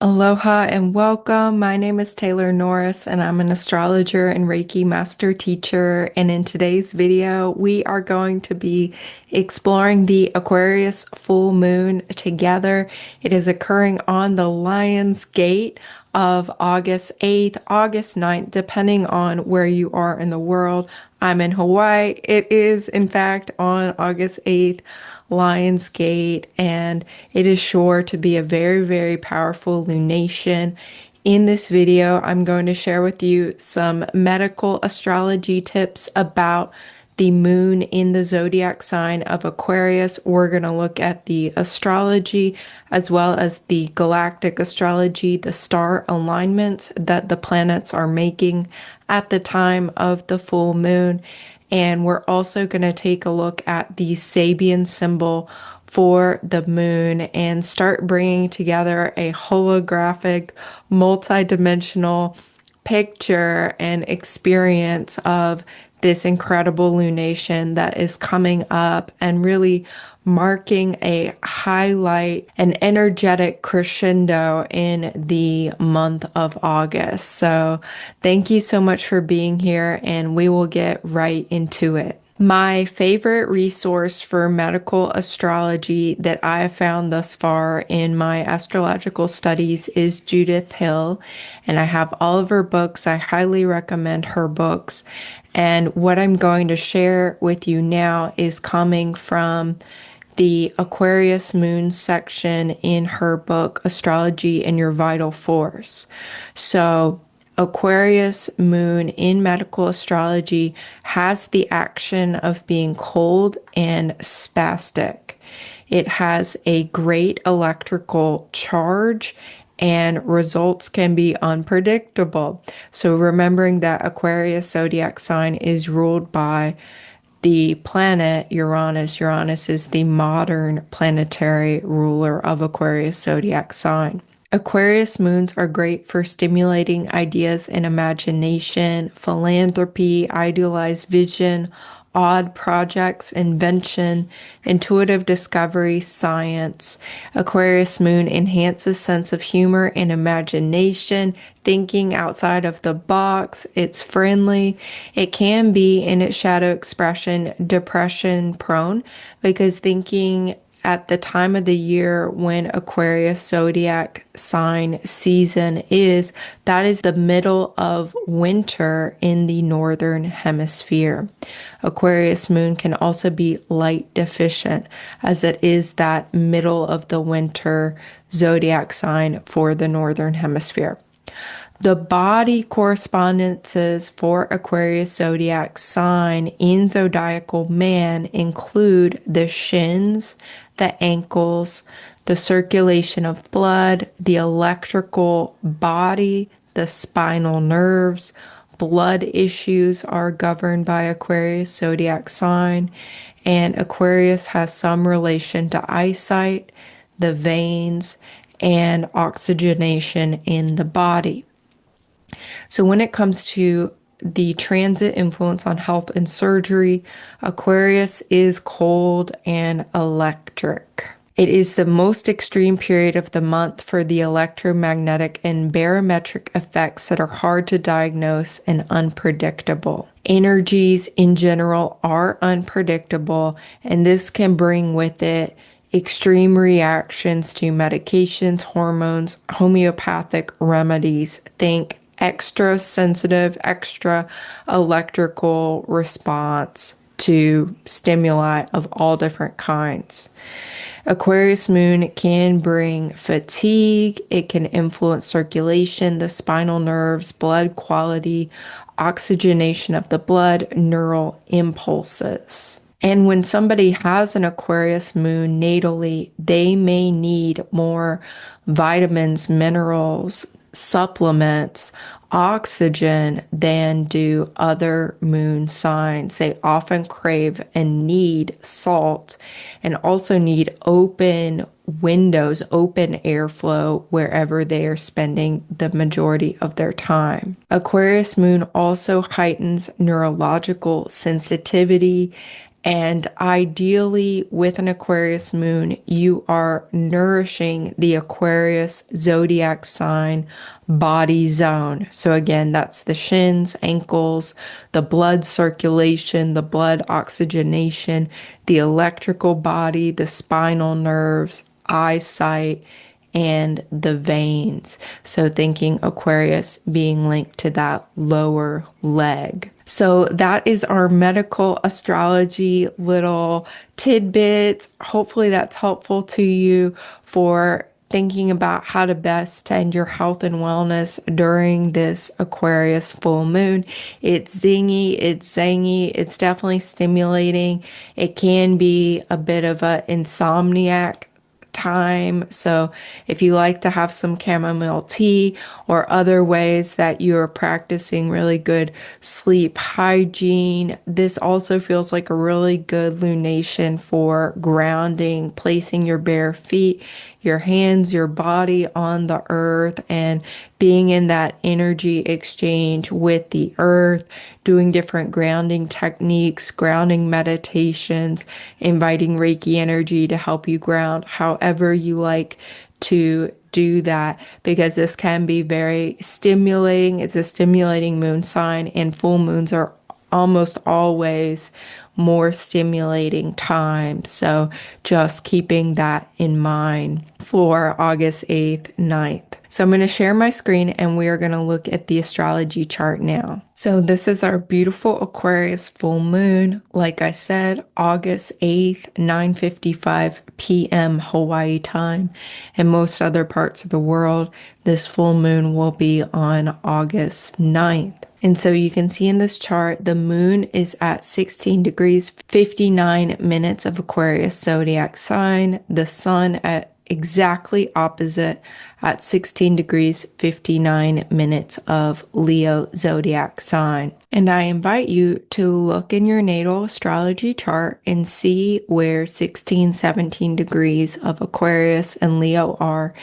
Aloha and welcome. My name is Taylor Norris, and I'm an astrologer and Reiki master teacher. And in today's video, we are going to be exploring the Aquarius full moon together. It is occurring on the Lion's Gate of August 8th, August 9th, depending on where you are in the world. I'm in Hawaii. It is, in fact, on August 8th. Lionsgate, and it is sure to be a very, very powerful lunation. In this video, I'm going to share with you some medical astrology tips about the moon in the zodiac sign of Aquarius. We're going to look at the astrology as well as the galactic astrology, the star alignments that the planets are making at the time of the full moon. And we're also going to take a look at the Sabian symbol for the moon and start bringing together a holographic, multi-dimensional picture and experience of this incredible lunation that is coming up and really marking a highlight, an energetic crescendo in the month of August. So thank you so much for being here, and we will get right into it. My favorite resource for medical astrology that I have found thus far in my astrological studies is Judith Hill, and I have all of her books. I highly recommend her books. And what I'm going to share with you now is coming from the Aquarius moon section in her book, Astrology and Your Vital Force. So Aquarius moon in medical astrology has the action of being cold and spastic. It has a great electrical charge and results can be unpredictable. So remembering that Aquarius zodiac sign is ruled by the planet Uranus. Uranus is the modern planetary ruler of Aquarius zodiac sign. Aquarius moons are great for stimulating ideas and imagination, philanthropy, idealized vision, odd projects, invention, intuitive discovery, science. Aquarius moon enhances sense of humor and imagination, thinking outside of the box. It's friendly. It can be, in its shadow expression, depression prone, because thinking at the time of the year when Aquarius zodiac sign season is, that is the middle of winter in the northern hemisphere. Aquarius moon can also be light deficient, as it is that middle of the winter zodiac sign for the northern hemisphere. The body correspondences for Aquarius zodiac sign in zodiacal man include the shins, the ankles, the circulation of blood, the electrical body, the spinal nerves. Blood issues are governed by Aquarius zodiac sign, and Aquarius has some relation to eyesight, the veins, and oxygenation in the body. So when it comes to the transit influence on health and surgery, Aquarius is cold and electric. It is the most extreme period of the month for the electromagnetic and barometric effects that are hard to diagnose and unpredictable. Energies in general are unpredictable, and this can bring with it extreme reactions to medications, hormones, homeopathic remedies. Think extra sensitive, extra electrical response to stimuli of all different kinds. Aquarius moon can bring fatigue. It can influence circulation, the spinal nerves, blood quality, oxygenation of the blood, neural impulses. And when somebody has an Aquarius moon natally, they may need more vitamins, minerals, supplements, oxygen than do other moon signs. They often crave and need salt and also need open windows, open airflow wherever they are spending the majority of their time. Aquarius moon also heightens neurological sensitivity And ideally, with an Aquarius moon, you are nourishing the Aquarius zodiac sign body zone. So, again, that's the shins, ankles, the blood circulation, the blood oxygenation, the electrical body, the spinal nerves, eyesight, and the veins. So, thinking Aquarius being linked to that lower leg. So, that is our medical astrology little tidbits. Hopefully, that's helpful to you for thinking about how to best tend your health and wellness during this Aquarius full moon. It's zingy, it's zangy, it's definitely stimulating. It can be a bit of a insomniac time. So if you like to have some chamomile tea or other ways that you're practicing really good sleep hygiene, this also feels like a really good lunation for grounding, placing your bare feet, your hands, your body on the earth, and being in that energy exchange with the earth, doing different grounding techniques, grounding meditations, inviting Reiki energy to help you ground however you like to do that, because this can be very stimulating. It's a stimulating moon sign, and full moons are almost always more stimulating time. So just keeping that in mind for August 8th, 9th. So I'm going to share my screen and we are going to look at the astrology chart now. So this is our beautiful Aquarius full moon. Like I said, August 8th, 9:55 p.m. Hawaii time. And most other parts of the world, this full moon will be on August 9th. And so you can see in this chart, the moon is at 16 degrees, 59 minutes of Aquarius zodiac sign, the sun at exactly opposite at 16 degrees, 59 minutes of Leo zodiac sign. And I invite you to look in your natal astrology chart and see where 16, 17 degrees of Aquarius and Leo are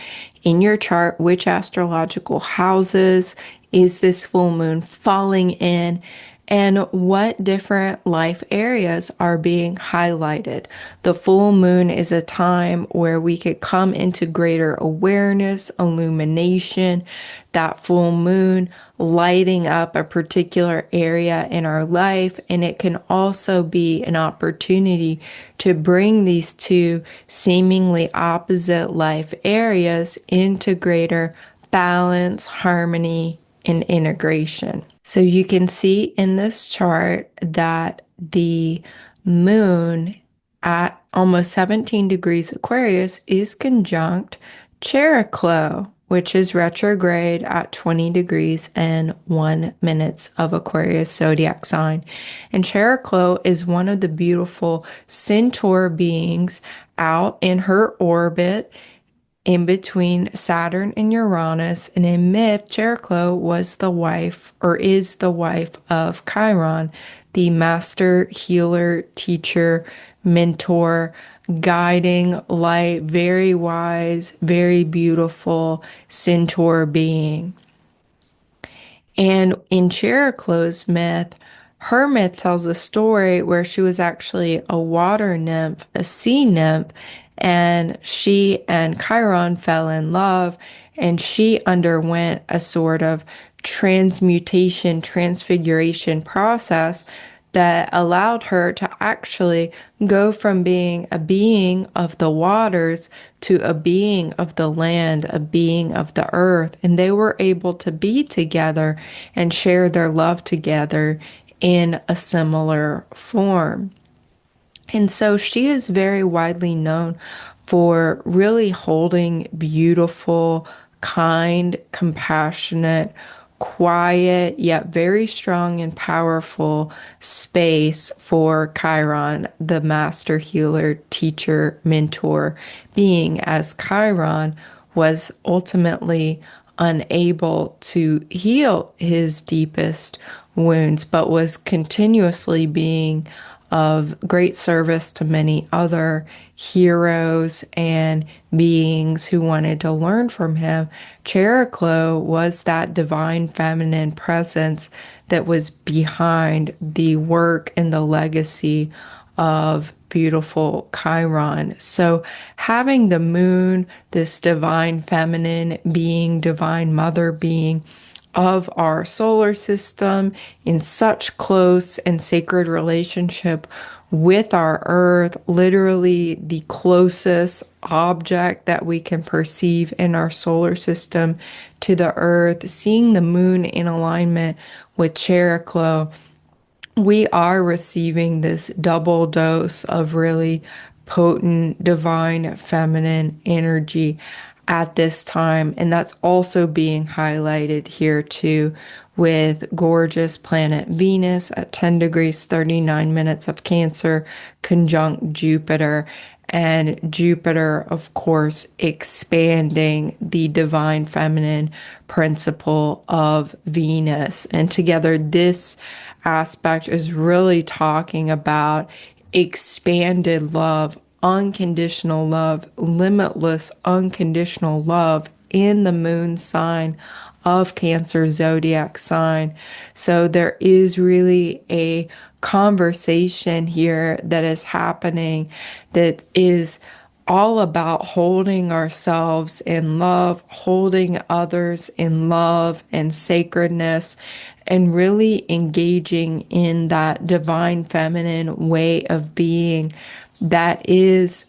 in your chart, which astrological houses is this full moon falling in, and what different life areas are being highlighted. The full moon is a time where we could come into greater awareness, illumination, that full moon lighting up a particular area in our life. And it can also be an opportunity to bring these two seemingly opposite life areas into greater balance, harmony, and integration. So you can see in this chart that the moon at almost 17 degrees Aquarius is conjunct Chariklo, which is retrograde at 20 degrees and 1 minutes of Aquarius zodiac sign. And Chariklo is one of the beautiful centaur beings out in her orbit in between Saturn and Uranus. And in myth, Chariklo was the wife, or is the wife, of Chiron, the master healer, teacher, mentor, guiding light, very wise, very beautiful centaur being. And in Chariklo's myth, her myth tells a story where she was actually a water nymph, a sea nymph, and she and Chiron fell in love, and she underwent a sort of transmutation, transfiguration process that allowed her to actually go from being a being of the waters to a being of the land, a being of the earth. And they were able to be together and share their love together in a similar form. And so she is very widely known for really holding beautiful, kind, compassionate, quiet, yet very strong and powerful space for Chiron, the master healer, teacher, mentor being, as Chiron was ultimately unable to heal his deepest wounds, but was continuously being of great service to many other heroes and beings who wanted to learn from him. Chariklo was that divine feminine presence that was behind the work and the legacy of beautiful Chiron. So having the moon, this divine feminine being, divine mother being of our solar system in such close and sacred relationship with our earth, literally the closest object that we can perceive in our solar system to the earth, seeing the moon in alignment with Cheroklo, we are receiving this double dose of really potent divine feminine energy at this time. And that's also being highlighted here too with gorgeous planet Venus at 10 degrees 39 minutes of Cancer conjunct Jupiter. And Jupiter, of course, expanding the divine feminine principle of Venus. And together, this aspect is really talking about expanded love, unconditional love, limitless unconditional love in the moon sign of Cancer zodiac sign. So there is really a conversation here that is happening that is all about holding ourselves in love, holding others in love and sacredness, and really engaging in that divine feminine way of being that is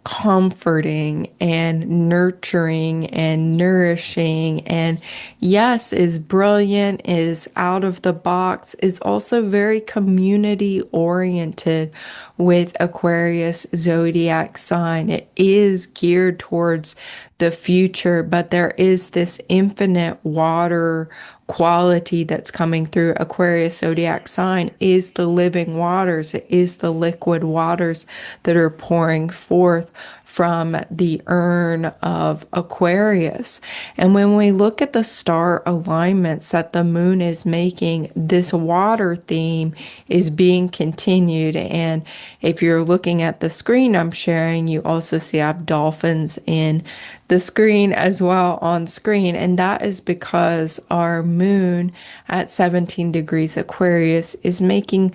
comforting and nurturing and nourishing, and yes, is brilliant, is out of the box, is also very community oriented with Aquarius zodiac sign. It is geared towards the future, but there is this infinite water quality that's coming through Aquarius zodiac sign is the living waters. It is the liquid waters that are pouring forth from the urn of Aquarius. And when we look at the star alignments that the moon is making, this water theme is being continued. And if you're looking at the screen I'm sharing, you also see I have dolphins in the screen as well on screen. And that is because our moon at 17 degrees Aquarius is making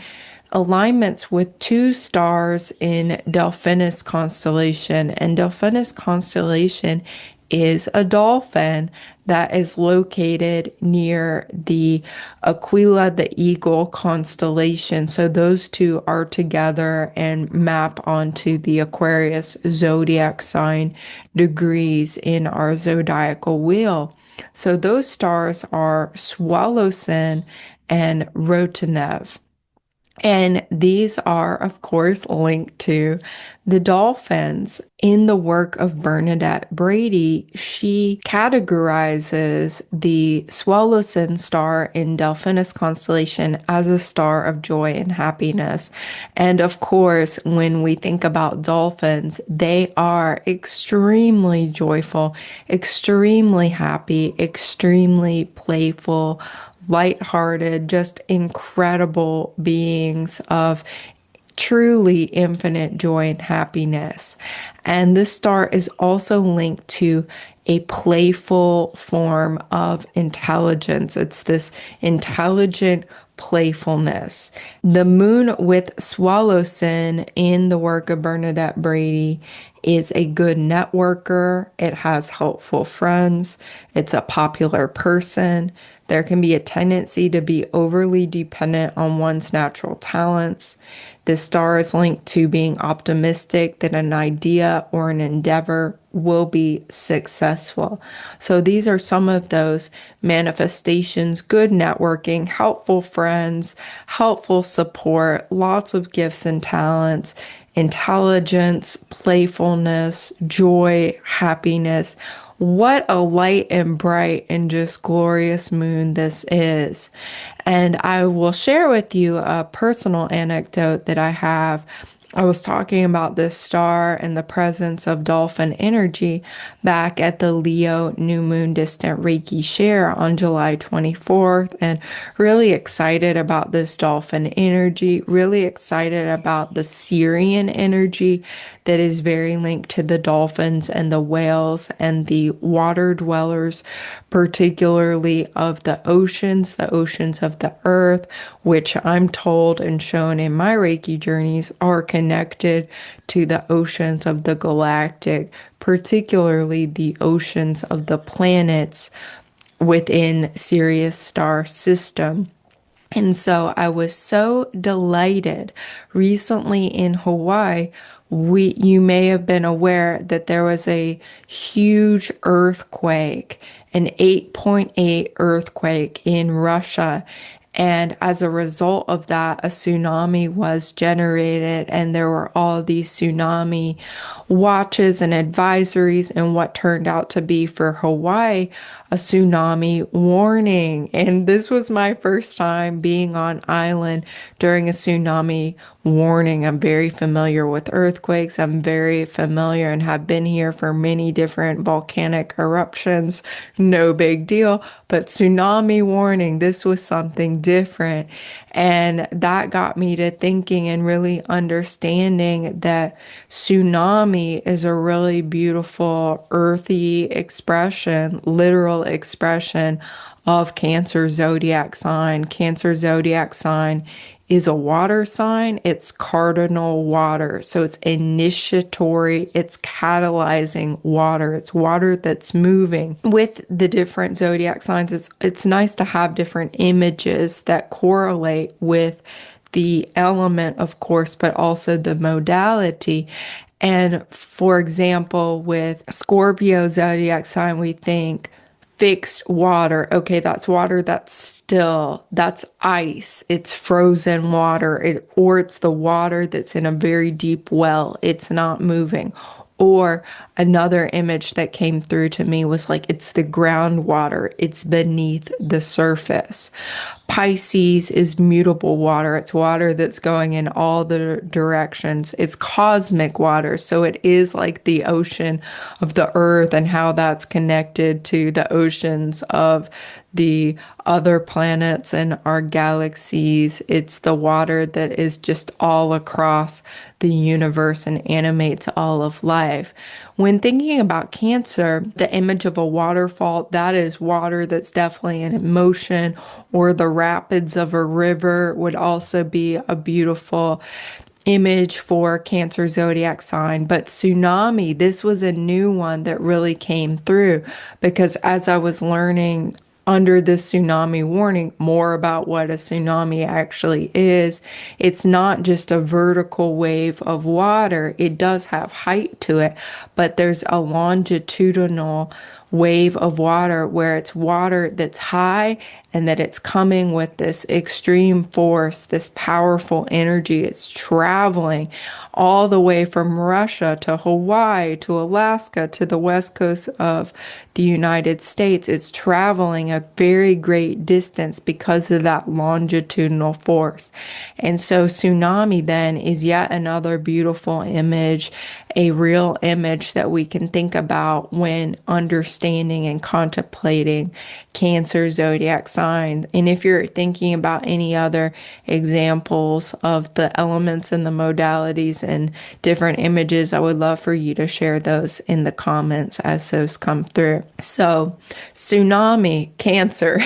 alignments with two stars in Delphinus constellation. And Delphinus constellation is a dolphin that is located near the Aquila the Eagle constellation. So those two are together and map onto the Aquarius zodiac sign degrees in our zodiacal wheel. So those stars are Swallowson and Rotanev. And these are, of course, linked to the dolphins. In the work of Bernadette Brady, she categorizes the Swallowson star in Delphinus constellation as a star of joy and happiness. And of course, when we think about dolphins, they are extremely joyful, extremely happy, extremely playful, lighthearted, just incredible beings of truly infinite joy and happiness. And this star is also linked to a playful form of intelligence. It's this intelligent playfulness. The moon with Swallowson in the work of Bernadette Brady is a good networker. It has helpful friends. It's a popular person. There can be a tendency to be overly dependent on one's natural talents. This star is linked to being optimistic that an idea or an endeavor will be successful. So these are some of those manifestations: good networking, helpful friends, helpful support, lots of gifts and talents, intelligence, playfulness, joy, happiness. What a light and bright and just glorious moon this is. And I will share with you a personal anecdote that I have I was talking about this star and the presence of dolphin energy back at the Leo New Moon Distant Reiki Share on July 24th, and really excited about this dolphin energy, really excited about the Sirian energy that is very linked to the dolphins and the whales and the water dwellers, particularly of the oceans of the earth, which I'm told and shown in my Reiki journeys are connected to the oceans of the galactic, particularly the oceans of the planets within Sirius star system. And so I was so delighted recently in Hawaii. You may have been aware that there was a huge earthquake, an 8.8 earthquake in Russia. And as a result of that, a tsunami was generated, and there were all these tsunami watches and advisories, and what turned out to be for Hawaii a tsunami warning. And this was my first time being on island during a tsunami warning. I'm very familiar with earthquakes. I'm very familiar and have been here for many different volcanic eruptions. No big deal. But tsunami warning, this was something different. And that got me to thinking and really understanding that tsunami is a really beautiful, earthy expression, literal expression of Cancer zodiac sign. Cancer zodiac sign is a water sign. It's cardinal water. So it's initiatory, it's catalyzing water. It's water that's moving. With the different zodiac signs, it's nice to have different images that correlate with the element, of course, but also the modality. And for example, with Scorpio zodiac sign, we think fixed water. Okay, that's water that's still, that's ice. It's frozen water, or it's the water that's in a very deep well. It's not moving. Or another image that came through to me was like it's the groundwater, it's beneath the surface. Pisces is mutable water. It's water that's going in all the directions. It's cosmic water. So it is like the ocean of the earth and how that's connected to the oceans of the other planets and our galaxies. It's the water that is just all across the universe and animates all of life. When thinking about Cancer, the image of a waterfall, that is water that's definitely in motion, or the rapids of a river would also be a beautiful image for Cancer zodiac sign. But tsunami, this was a new one that really came through, because as I was learning under this tsunami warning more about what a tsunami actually is, it's not just a vertical wave of water. It does have height to it, but there's a longitudinal wave of water where it's water that's high and that it's coming with this extreme force, this powerful energy. It's traveling all the way from Russia to Hawaii to Alaska to the west coast of the United States. It's traveling a very great distance because of that longitudinal force. And so tsunami then is yet another beautiful image, a real image that we can think about when understanding and contemplating Cancer zodiac sign. And if you're thinking about any other examples of the elements and the modalities and different images, I would love for you to share those in the comments as those come through. So, tsunami, Cancer.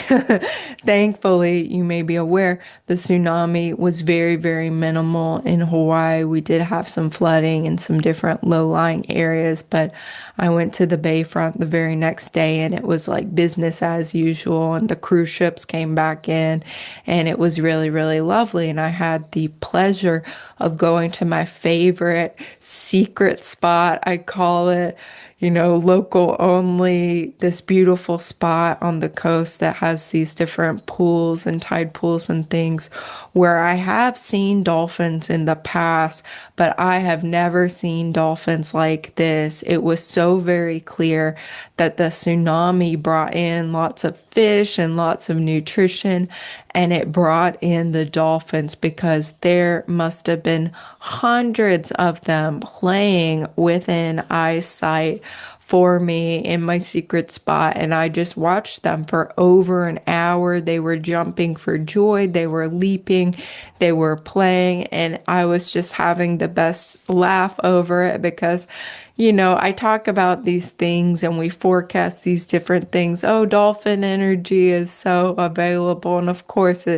Thankfully, you may be aware the tsunami was very, very minimal in Hawaii. We did have some flooding in some different low-lying areas, but I went to the bayfront the very next day and it was like business as usual, and the cruise ships came back in and it was really, really lovely. And I had the pleasure of going to my favorite secret spot, I call it. local only, this beautiful spot on the coast that has these different pools and tide pools and things where I have seen dolphins in the past, but I have never seen dolphins like this. It was so very clear that the tsunami brought in lots of fish and lots of nutrition, and it brought in the dolphins because there must have been hundreds of them playing within eyesight for me in my secret spot, and I just watched them for over an hour. They were jumping for joy, they were leaping, they were playing, and I was just having the best laugh over it because I talk about these things and we forecast these different things. Oh, dolphin energy is so available. And of course,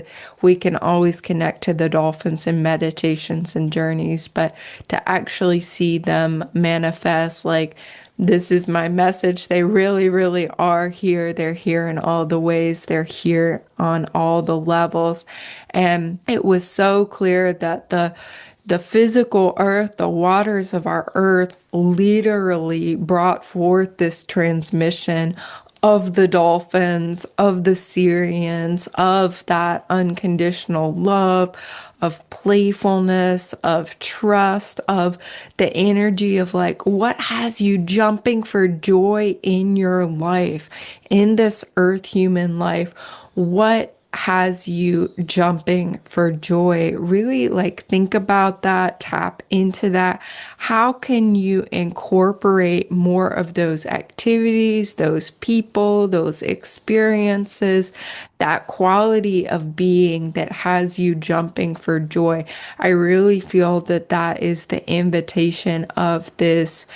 we can always connect to the dolphins in meditations and journeys, but to actually see them manifest, like, this is my message. They really, really are here. They're here in all the ways. They're here on all the levels. And it was so clear that the physical earth, the waters of our earth, literally brought forth this transmission of the dolphins, of the Sirians, of that unconditional love, of playfulness, of trust, of the energy of like, what has you jumping for joy in your life, in this earth human life? What has you jumping for joy? Really, like, think about that, tap into that. How can you incorporate more of those activities, those people, those experiences, that quality of being that has you jumping for joy? I really feel that that is the invitation of this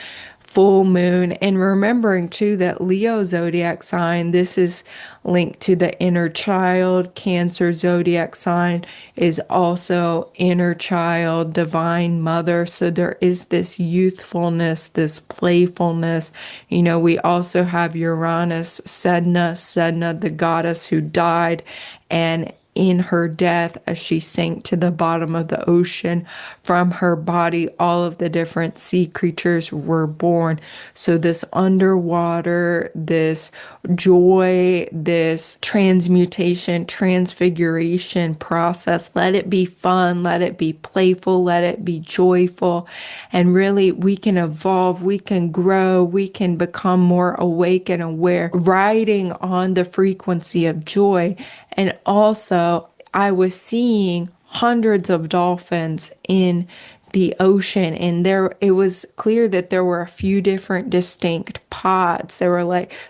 full moon. And remembering too that Leo zodiac sign, this is linked to the inner child. Cancer zodiac sign is also inner child, divine mother. So there is this youthfulness, this playfulness. We also have Uranus, Sedna, the goddess who died, and in her death, as she sank to the bottom of the ocean, from her body, all of the different sea creatures were born. So, this underwater, this joy, this transmutation, transfiguration process, let it be fun, let it be playful, let it be joyful. And really, we can evolve, we can grow, we can become more awake and aware, riding on the frequency of joy. And also, I was seeing hundreds of dolphins in the ocean, and it was clear that there were a few different distinct pods. There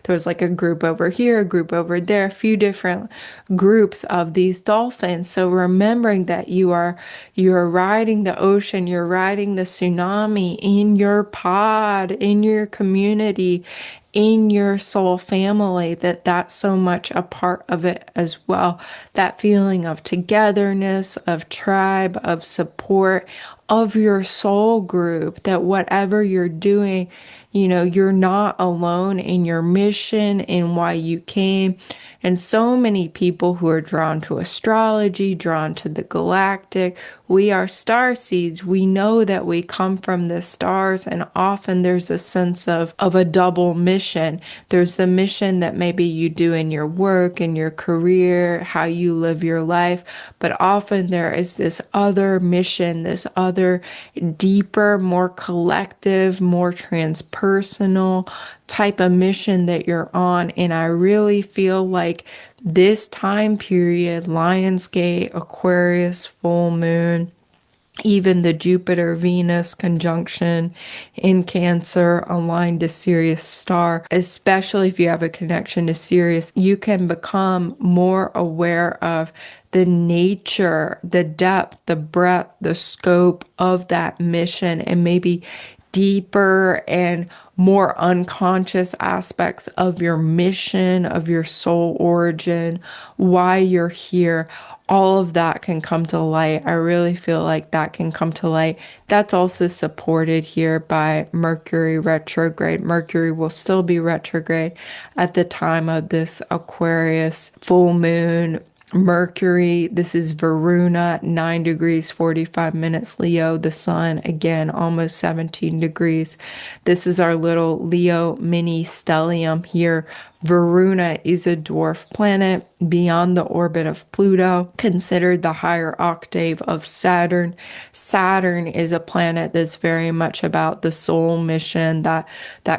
was like a group over here, a group over there, a few different groups of these dolphins. So remembering that you're riding the ocean, you're riding the tsunami in your pod, in your community, in your soul family, that's so much a part of it as well. That feeling of togetherness, of tribe, of support, of your soul group, that whatever you're doing, you're not alone in your mission, in why you came. And so many people who are drawn to astrology, drawn to the galactic, we are star seeds. We know that we come from the stars, and often there's a sense of a double mission. There's the mission that maybe you do in your work, in your career, how you live your life, but often there is this other mission, this other deeper, more collective, more transpersonal type of mission that you're on. And I really feel like this time period, Lionsgate, Aquarius, full moon, even the Jupiter Venus conjunction in Cancer aligned to Sirius star, especially if you have a connection to Sirius, you can become more aware of the nature, the depth, the breadth, the scope of that mission, and maybe deeper and more unconscious aspects of your mission, of your soul origin, why you're here. All of that can come to light. I really feel like that can come to light. That's also supported here by Mercury retrograde. Mercury will still be retrograde at the time of this Aquarius full moon Mercury, this is Varuna, 9 degrees, 45 minutes Leo. The sun, again, almost 17 degrees. This is our little Leo mini stellium here. Varuna is a dwarf planet beyond the orbit of Pluto, considered the higher octave of Saturn. Saturn is a planet that's very much about the soul mission, that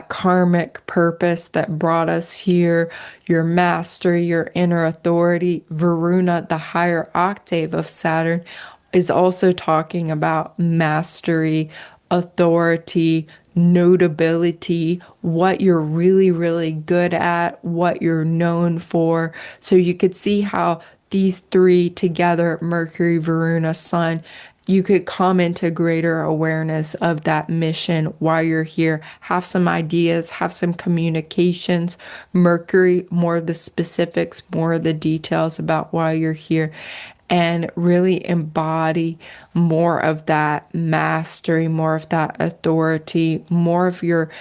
karmic purpose that brought us here, your mastery, your inner authority. Varuna, the higher octave of Saturn, is also talking about mastery, authority, notability, what you're really, really good at, what you're known for. So you could see how these three together, Mercury, Varuna, Sun, you could come into greater awareness of that mission while you're here. Have some ideas, have some communications. Mercury, more of the specifics, more of the details about why you're here, and really embody more of that mastery, more of that authority, more of your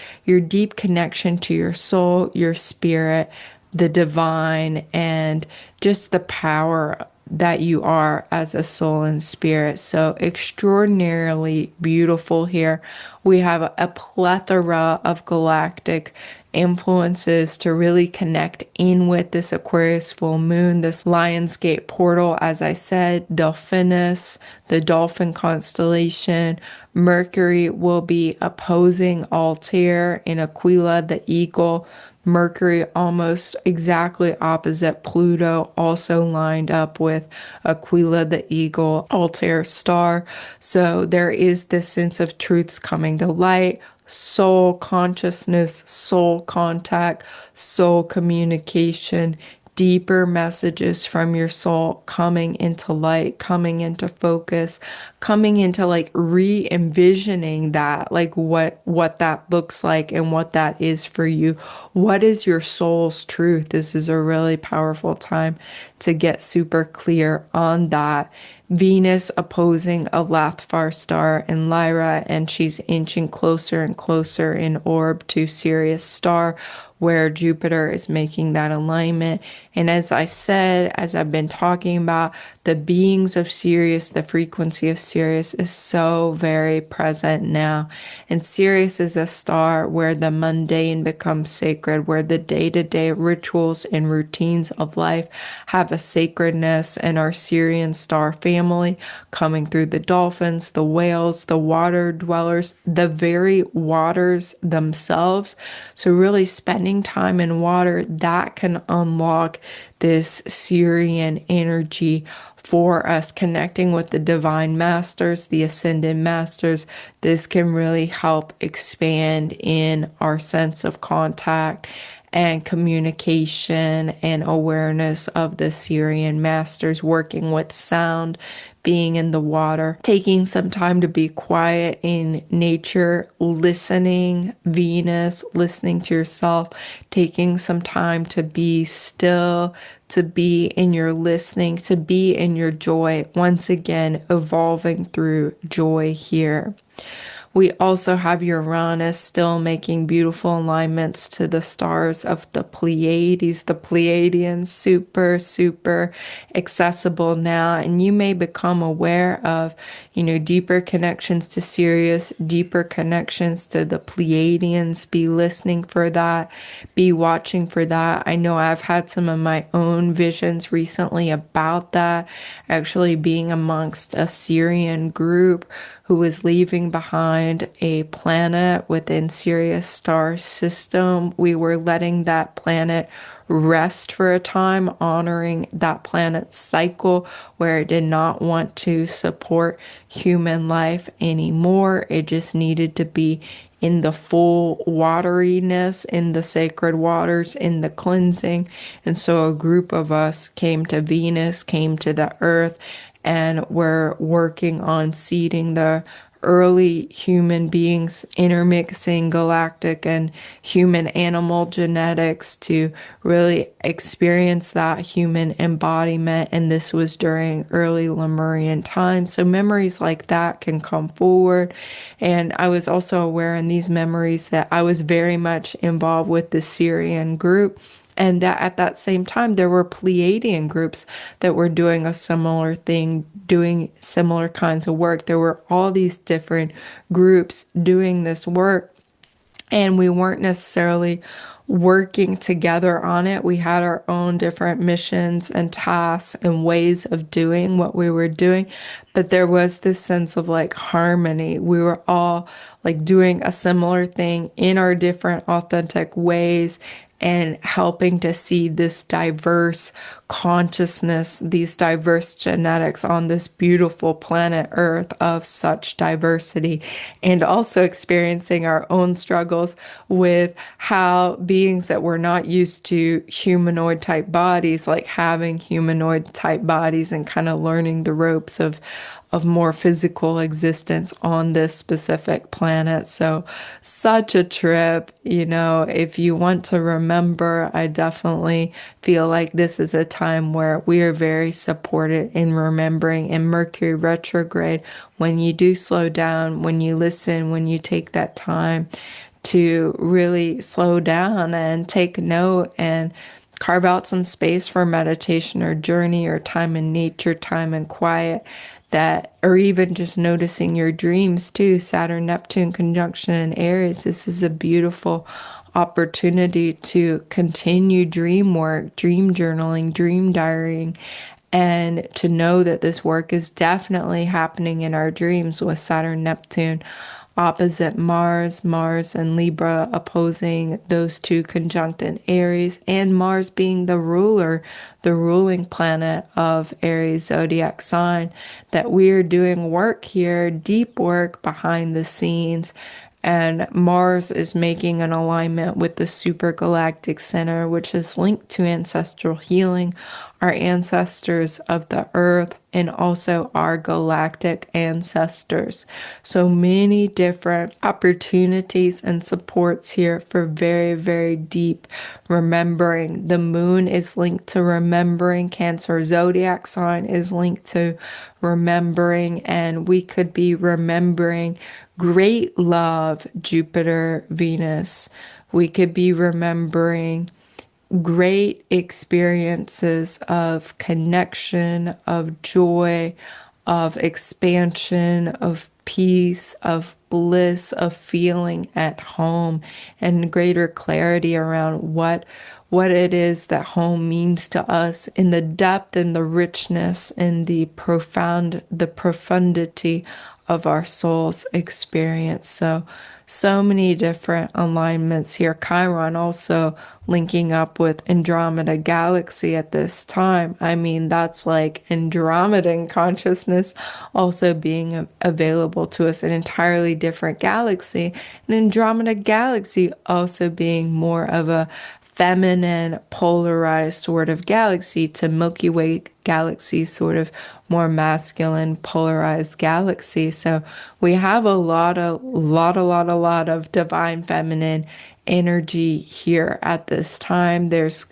deep connection to your soul, your spirit, the divine, and just the power that you are as a soul and spirit. So extraordinarily beautiful here. We have a plethora of galactic influences to really connect in with this Aquarius full moon, this Lionsgate portal, as I said, Delphinus, the Dolphin constellation. Mercury will be opposing Altair in Aquila, the eagle. Mercury almost exactly opposite Pluto, also lined up with Aquila the eagle, Altair star. So there is this sense of truths coming to light, soul consciousness, soul contact, soul communication, deeper messages from your soul coming into light, coming into focus, coming into like re-envisioning that, like what that looks like and what that is for you. What is your soul's truth? This is a really powerful time to get super clear on that. Venus opposing a Lathfar star in Lyra, and she's inching closer and closer in orb to Sirius star, where Jupiter is making that alignment. And as I said, as I've been talking about, the beings of Sirius, the frequency of Sirius is so very present now. And Sirius is a star where the mundane becomes sacred, where the day-to-day rituals and routines of life have a sacredness. And our Sirian star family coming through the dolphins, the whales, the water dwellers, the very waters themselves. So really spending time in water, that can unlock this Sirian energy for us, connecting with the divine masters, the ascended masters. This can really help expand in our sense of contact and communication and awareness of the Sirian masters, working with sound, being in the water, taking some time to be quiet in nature, listening, Venus, listening to yourself, taking some time to be still, to be in your listening, to be in your joy, once again, evolving through joy here. We also have Uranus still making beautiful alignments to the stars of the Pleiades, the Pleiadians, super, super accessible now. And you may become aware of, deeper connections to Sirius, deeper connections to the Pleiadians. Be listening for that, be watching for that. I know I've had some of my own visions recently about that, actually being amongst a Sirian group who was leaving behind a planet within Sirius star system. We were letting that planet rest for a time, honoring that planet's cycle where it did not want to support human life anymore. It just needed to be in the full wateriness, in the sacred waters, in the cleansing. And so a group of us came to Venus, came to the earth, and we're working on seeding the early human beings, intermixing galactic and human animal genetics to really experience that human embodiment. And this was during early Lemurian times. So memories like that can come forward. And I was also aware in these memories that I was very much involved with the Sirian group. And that at that same time, there were Pleiadian groups that were doing a similar thing, doing similar kinds of work. There were all these different groups doing this work, and we weren't necessarily working together on it. We had our own different missions and tasks and ways of doing what we were doing, but there was this sense of like harmony. We were all like doing a similar thing in our different authentic ways and helping to see this diverse consciousness, these diverse genetics on this beautiful planet Earth of such diversity, and also experiencing our own struggles with how beings that were not used to humanoid type bodies, like having humanoid type bodies and kind of learning the ropes of more physical existence on this specific planet. So, such a trip. If you want to remember, I definitely feel like this is a time where we are very supported in remembering. In Mercury retrograde, when you do slow down, when you listen, when you take that time to really slow down and take note and carve out some space for meditation or journey or time in nature, time in quiet, that, or even just noticing your dreams too. Saturn Neptune conjunction in Aries, this is a beautiful opportunity to continue dream work, dream journaling, dream diarying, and to know that this work is definitely happening in our dreams with Saturn Neptune opposite Mars, Mars and Libra opposing those two conjunct in Aries, and Mars being the ruler, the ruling planet of Aries zodiac sign, that we are doing work here, deep work behind the scenes. And Mars is making an alignment with the super galactic center, which is linked to ancestral healing, our ancestors of the earth, and also our galactic ancestors. So many different opportunities and supports here for very, very deep remembering. The moon is linked to remembering. Cancer zodiac sign is linked to remembering, and we could be remembering great love, Jupiter, Venus. We could be remembering great experiences of connection, of joy, of expansion, of peace, of bliss, of feeling at home, and greater clarity around what it is that home means to us in the depth and the richness and the profundity of our soul's experience. So many different alignments here. Chiron also linking up with Andromeda Galaxy at this time. I mean, that's like Andromedan consciousness also being available to us, an entirely different galaxy. And Andromeda Galaxy also being more of a feminine, polarized sort of galaxy to Milky Way galaxy, sort of more masculine, polarized galaxy. So we have a lot of divine feminine energy here at this time. There's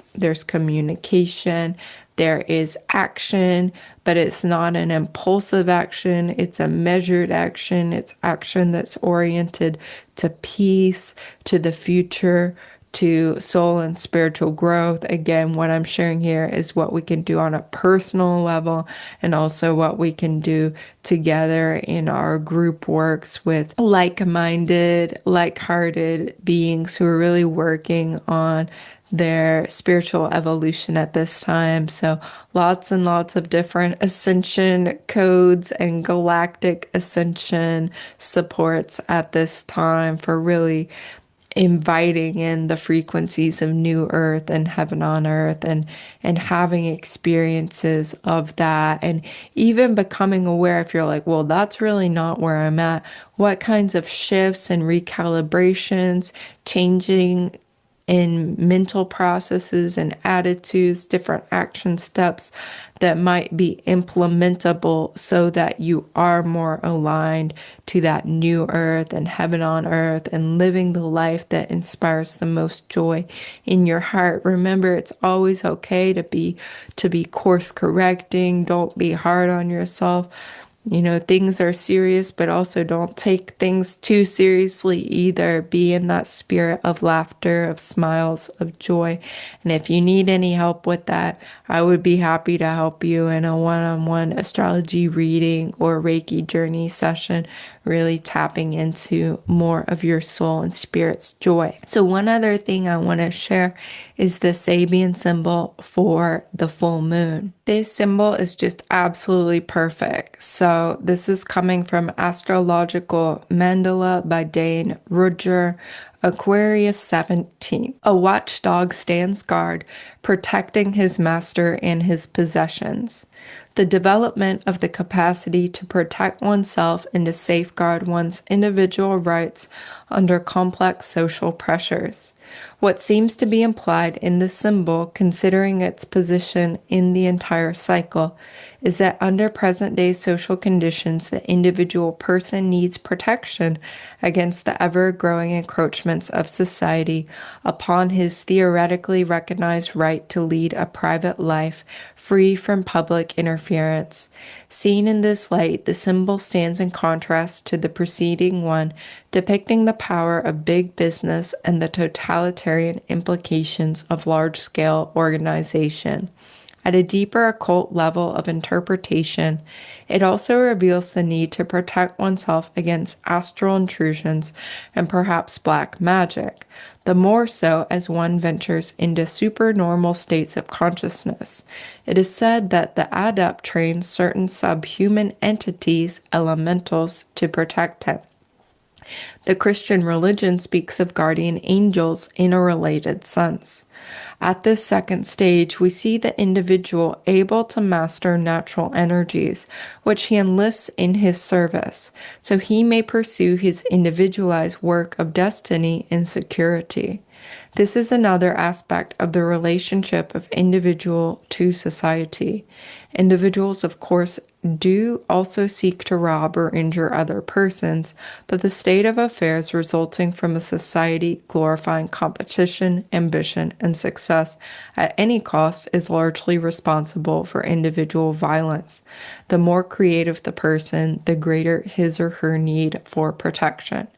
communication, there is action, but it's not an impulsive action. It's a measured action. It's action that's oriented to peace, to the future, to soul and spiritual growth. Again, what I'm sharing here is what we can do on a personal level and also what we can do together in our group works with like-minded, like-hearted beings who are really working on their spiritual evolution at this time. So lots and lots of different ascension codes and galactic ascension supports at this time for really inviting in the frequencies of new earth and heaven on earth, and having experiences of that, and even becoming aware, if you're like, well, that's really not where I'm at, what kinds of shifts and recalibrations, changing in mental processes and attitudes, different action steps that might be implementable so that you are more aligned to that new earth and heaven on earth and living the life that inspires the most joy in your heart. Remember, it's always okay to be course correcting. Don't be hard on yourself. Things are serious, but also don't take things too seriously either. Be in that spirit of laughter, of smiles, of joy. And if you need any help with that, I would be happy to help you in a one-on-one astrology reading or Reiki journey session, really tapping into more of your soul and spirit's joy. So one other thing I want to share is the Sabian symbol for the full moon. This symbol is just absolutely perfect. So this is coming from Astrological Mandala by Dane Rudger, Aquarius 17. A watchdog stands guard, protecting his master and his possessions. The development of the capacity to protect oneself and to safeguard one's individual rights under complex social pressures. What seems to be implied in this symbol, considering its position in the entire cycle, is that under present-day social conditions, the individual person needs protection against the ever-growing encroachments of society upon his theoretically recognized right to lead a private life free from public interference. Seen in this light, the symbol stands in contrast to the preceding one, depicting the power of big business and the totalitarian implications of large-scale organization. At a deeper occult level of interpretation, it also reveals the need to protect oneself against astral intrusions and perhaps black magic, the more so as one ventures into supernormal states of consciousness. It is said that the adept trains certain subhuman entities, elementals, to protect him. The Christian religion speaks of guardian angels in a related sense. At this second stage, we see the individual able to master natural energies, which he enlists in his service, so he may pursue his individualized work of destiny in security. This is another aspect of the relationship of individual to society. Individuals, of course, do also seek to rob or injure other persons, but the state of affairs resulting from a society glorifying competition, ambition, and success at any cost is largely responsible for individual violence. The more creative the person, the greater his or her need for protection.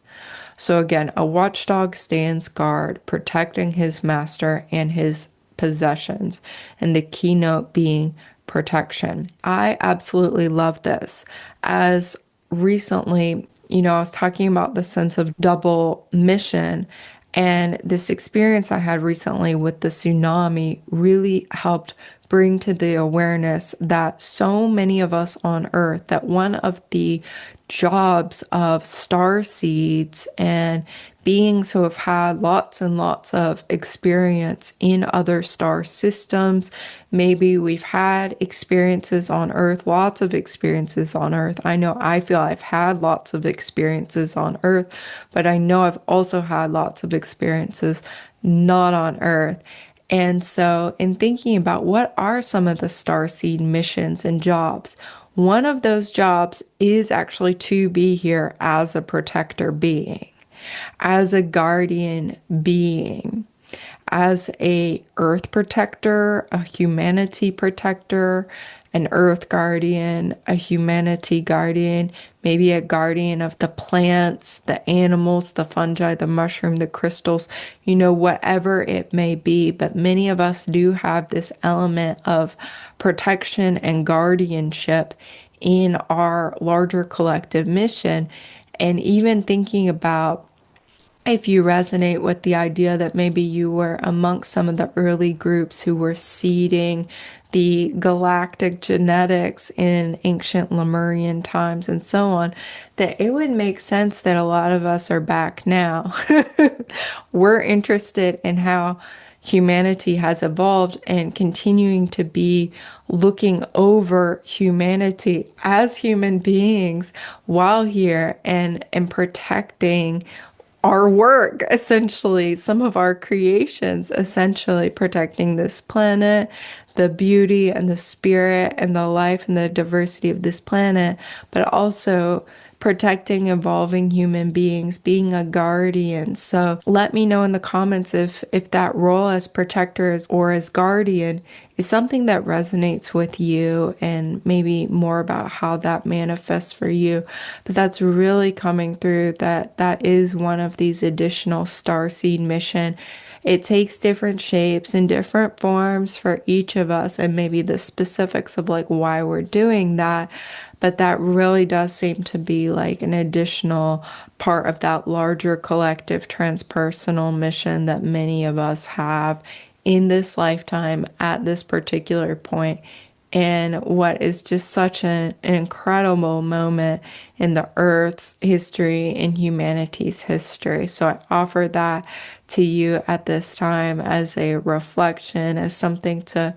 So again, a watchdog stands guard, protecting his master and his possessions, and the keynote being protection. I absolutely love this. As recently, I was talking about the sense of double mission, and this experience I had recently with the tsunami really helped bring to the awareness that so many of us on Earth, that one of the jobs of starseeds and beings who have had lots and lots of experience in other star systems. Maybe we've had experiences on Earth, lots of experiences on Earth. I know I feel I've had lots of experiences on Earth, but I know I've also had lots of experiences not on Earth. And so, in thinking about what are some of the starseed missions and jobs, one of those jobs is actually to be here as a protector being, as a guardian being, as a earth protector, a humanity protector, an earth guardian, a humanity guardian, maybe a guardian of the plants, the animals, the fungi, the mushroom, the crystals, whatever it may be. But many of us do have this element of protection and guardianship in our larger collective mission. And even thinking about if you resonate with the idea that maybe you were amongst some of the early groups who were seeding the galactic genetics in ancient Lemurian times and so on, that it would make sense that a lot of us are back now. We're interested in how humanity has evolved and continuing to be looking over humanity as human beings while here and protecting our work, essentially, some of our creations, essentially protecting this planet, the beauty and the spirit and the life and the diversity of this planet, but also protecting evolving human beings, being a guardian. So let me know in the comments if that role as protector or as guardian is something that resonates with you, and maybe more about how that manifests for you. But that's really coming through, that is one of these additional starseed mission. It takes different shapes and different forms for each of us, and maybe the specifics of like why we're doing that. But that really does seem to be like an additional part of that larger collective transpersonal mission that many of us have in this lifetime at this particular point, and what is just such an incredible moment in the Earth's history and humanity's history. So I offer that to you at this time as a reflection, as something to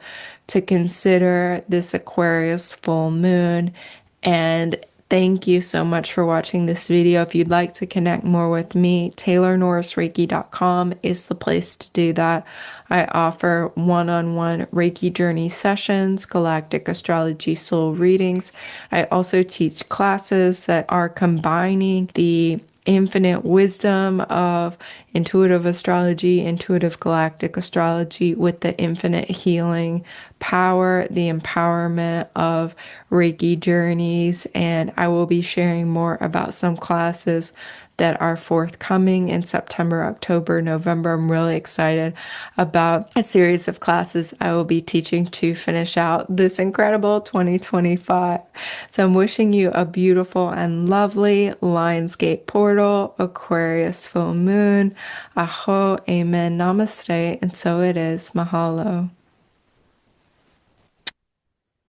consider this Aquarius full moon. And thank you so much for watching this video. If you'd like to connect more with me, TaylorNorrisReiki.com is the place to do that. I offer one-on-one Reiki journey sessions, galactic astrology soul readings. I also teach classes that are combining the infinite wisdom of intuitive astrology, intuitive galactic astrology, with the infinite healing power, the empowerment of Reiki journeys. And I will be sharing more about some classes that are forthcoming in September, October, November. I'm really excited about a series of classes I will be teaching to finish out this incredible 2025. So I'm wishing you a beautiful and lovely Lionsgate portal, Aquarius full moon. Aho, amen, namaste, and so it is. Mahalo.